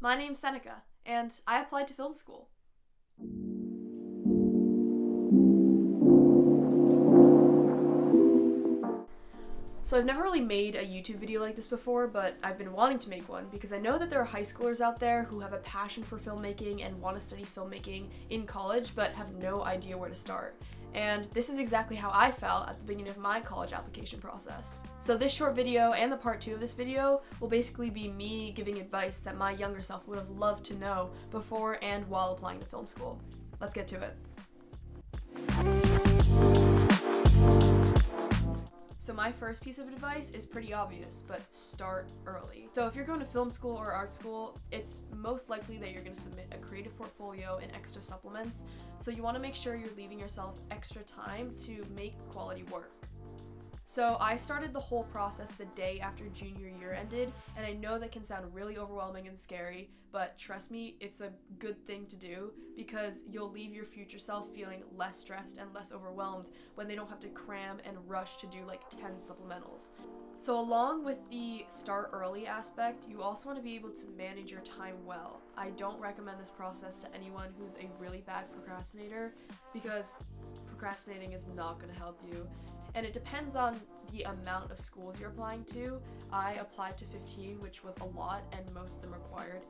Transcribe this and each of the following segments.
My name's Seneca, and I applied to film school. So I've never really made a YouTube video like this before, but I've been wanting to make one because I know that there are high schoolers out there who have a passion for filmmaking and want to study filmmaking in college but have no idea where to start. And this is exactly how I felt at the beginning of my college application process. So this short video and the part 2 of this video will basically be me giving advice that my younger self would have loved to know before and while applying to film school. Let's get to it. So my first piece of advice is pretty obvious, but start early. So if you're going to film school or art school, it's most likely that you're going to submit a creative portfolio and extra supplements. So you want to make sure you're leaving yourself extra time to make quality work. So I started the whole process the day after junior year ended, and I know that can sound really overwhelming and scary, but trust me, it's a good thing to do because you'll leave your future self feeling less stressed and less overwhelmed when they don't have to cram and rush to do like 10 supplementals. So along with the start early aspect, you also want to be able to manage your time well. I don't recommend this process to anyone who's a really bad procrastinator because procrastinating is not going to help you. And it depends on the amount of schools you're applying to. I applied to 15, which was a lot, and most of them required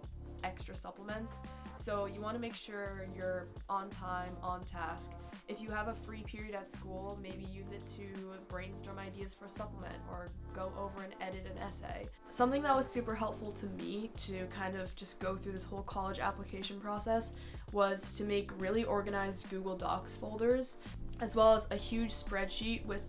extra supplements. So you want to make sure you're on time, on task. If you have a free period at school, maybe use it to brainstorm ideas for a supplement or go over and edit an essay. Something that was super helpful to me to kind of just go through this whole college application process was to make really organized Google Docs folders, as well as a huge spreadsheet with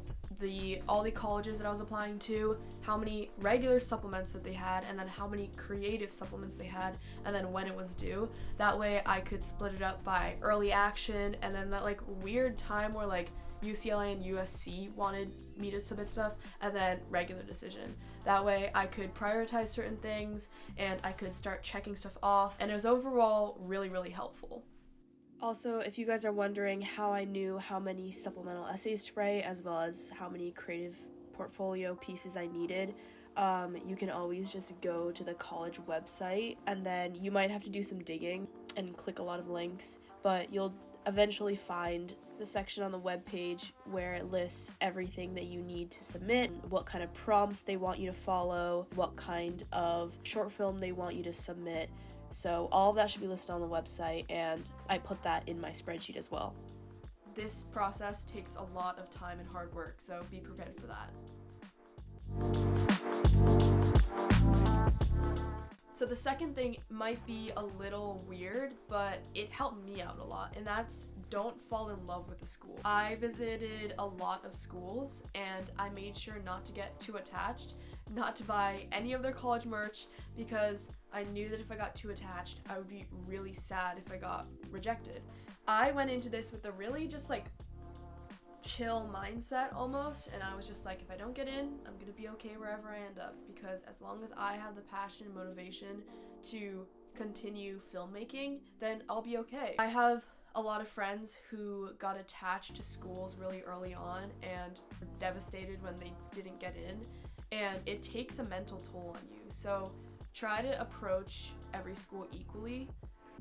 all the colleges that I was applying to, how many regular supplements that they had, and then how many creative supplements they had, and then when it was due. That way I could split it up by early action, and then that like weird time where like UCLA and USC wanted me to submit stuff, and then regular decision. That way I could prioritize certain things, and I could start checking stuff off, and it was overall really, really helpful. Also, if you guys are wondering how I knew how many supplemental essays to write as well as how many creative portfolio pieces I needed, you can always just go to the college website, and then you might have to do some digging and click a lot of links, but you'll eventually find the section on the webpage where it lists everything that you need to submit, what kind of prompts they want you to follow, what kind of short film they want you to submit. So all of that should be listed on the website, and I put that in my spreadsheet as well. This process takes a lot of time and hard work, so be prepared for that. So the second thing might be a little weird, but it helped me out a lot, and that's don't fall in love with the school. I visited a lot of schools, and I made sure not to get too attached, not to buy any of their college merch, because I knew that if I got too attached, I would be really sad if I got rejected. I went into this with a really just like chill mindset almost, and I was just like, if I don't get in, I'm gonna be okay wherever I end up, because as long as I have the passion and motivation to continue filmmaking, then I'll be okay. I have a lot of friends who got attached to schools really early on and were devastated when they didn't get in, and it takes a mental toll on you. So try to approach every school equally,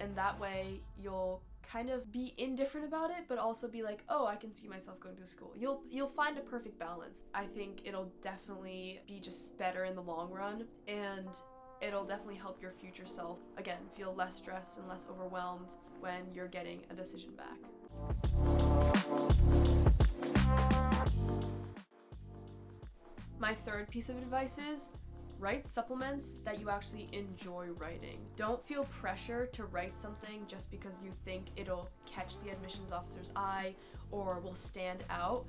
and that way you'll kind of be indifferent about it, but also be like, oh, I can see myself going to school. You'll find a perfect balance. I think it'll definitely be just better in the long run, and it'll definitely help your future self, again, feel less stressed and less overwhelmed when you're getting a decision back. My third piece of advice is write supplements that you actually enjoy writing. Don't feel pressure to write something just because you think it'll catch the admissions officer's eye or will stand out.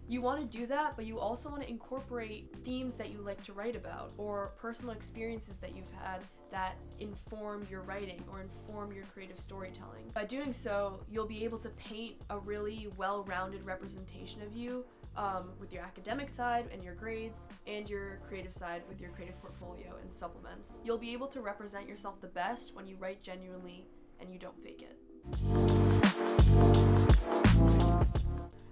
You want to do that, but you also want to incorporate themes that you like to write about or personal experiences that you've had that inform your writing or inform your creative storytelling. By doing so, you'll be able to paint a really well-rounded representation of you with your academic side and your grades, and your creative side with your creative portfolio and supplements. You'll be able to represent yourself the best when you write genuinely and you don't fake it.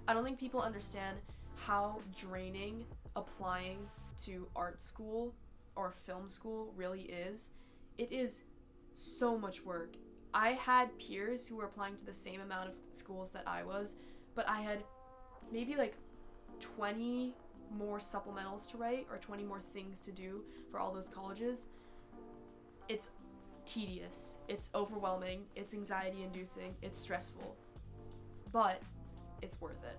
I don't think people understand how draining applying to art school or film school really is. It is so much work. I had peers who were applying to the same amount of schools that I was, but I had maybe like 20 more supplementals to write or 20 more things to do for all those colleges. It's tedious, it's overwhelming, it's anxiety inducing, it's stressful, but it's worth it.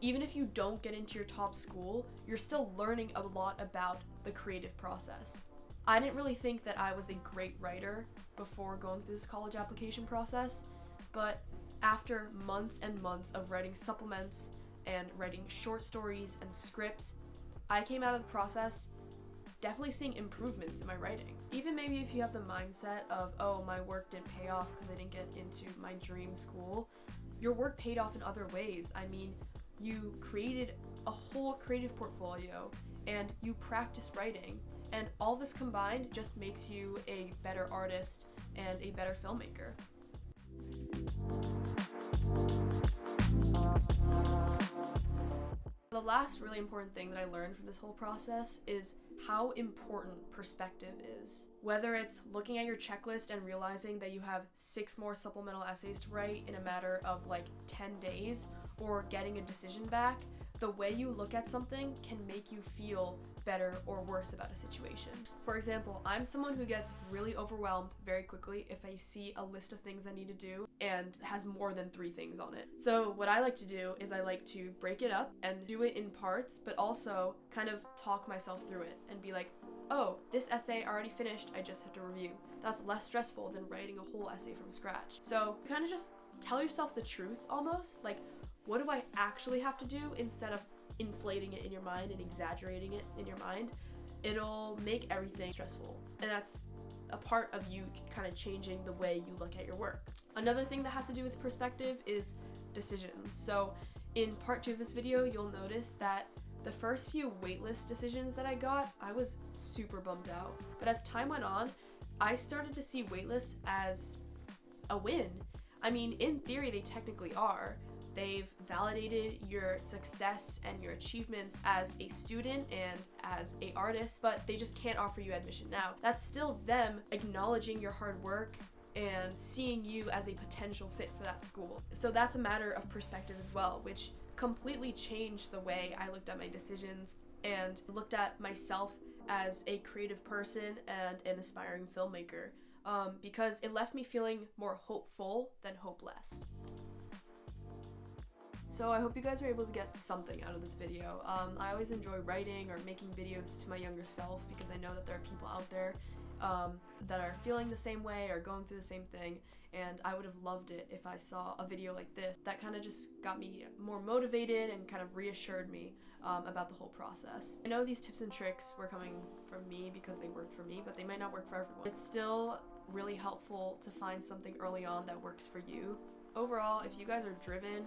Even if you don't get into your top school, you're still learning a lot about the creative process. I didn't really think that I was a great writer before going through this college application process, but after months and months of writing supplements and writing short stories and scripts, I came out of the process definitely seeing improvements in my writing. Even maybe if you have the mindset of, oh, my work didn't pay off because I didn't get into my dream school, your work paid off in other ways. I mean, you created a whole creative portfolio and you practiced writing, and all this combined just makes you a better artist and a better filmmaker. The last really important thing that I learned from this whole process is how important perspective is. Whether it's looking at your checklist and realizing that you have 6 more supplemental essays to write in a matter of like 10 days, or getting a decision back, the way you look at something can make you feel better or worse about a situation. For example, I'm someone who gets really overwhelmed very quickly if I see a list of things I need to do and has more than 3 things on it. So what I like to do is I like to break it up and do it in parts, but also kind of talk myself through it and be like, oh, this essay I already finished, I just have to review. That's less stressful than writing a whole essay from scratch. So kind of just tell yourself the truth almost, like, what do I actually have to do, instead of inflating it in your mind and exaggerating it in your mind. It'll make everything stressful, and that's a part of you kind of changing the way you look at your work. Another thing that has to do with perspective is decisions. So in part 2 of this video, you'll notice that the first few waitlist decisions that I got, I was super bummed out. But as time went on, I started to see waitlists as a win. I mean, in theory, they technically are. They've validated your success and your achievements as a student and as an artist, but they just can't offer you admission now. That's still them acknowledging your hard work and seeing you as a potential fit for that school. So that's a matter of perspective as well, which completely changed the way I looked at my decisions and looked at myself as a creative person and an aspiring filmmaker, because it left me feeling more hopeful than hopeless. So I hope you guys were able to get something out of this video. I always enjoy writing or making videos to my younger self because I know that there are people out there that are feeling the same way or going through the same thing, and I would have loved it if I saw a video like this that kind of just got me more motivated and kind of reassured me about the whole process. I know these tips and tricks were coming from me because they worked for me, but they might not work for everyone. It's still really helpful to find something early on that works for you. Overall, if you guys are driven,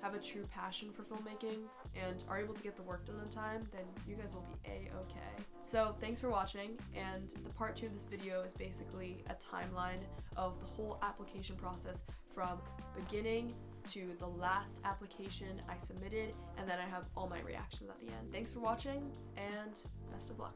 have a true passion for filmmaking, and are able to get the work done on time, then you guys will be a-okay. So thanks for watching, and the part 2 of this video is basically a timeline of the whole application process from beginning to the last application I submitted, and then I have all my reactions at the end. Thanks for watching, and best of luck.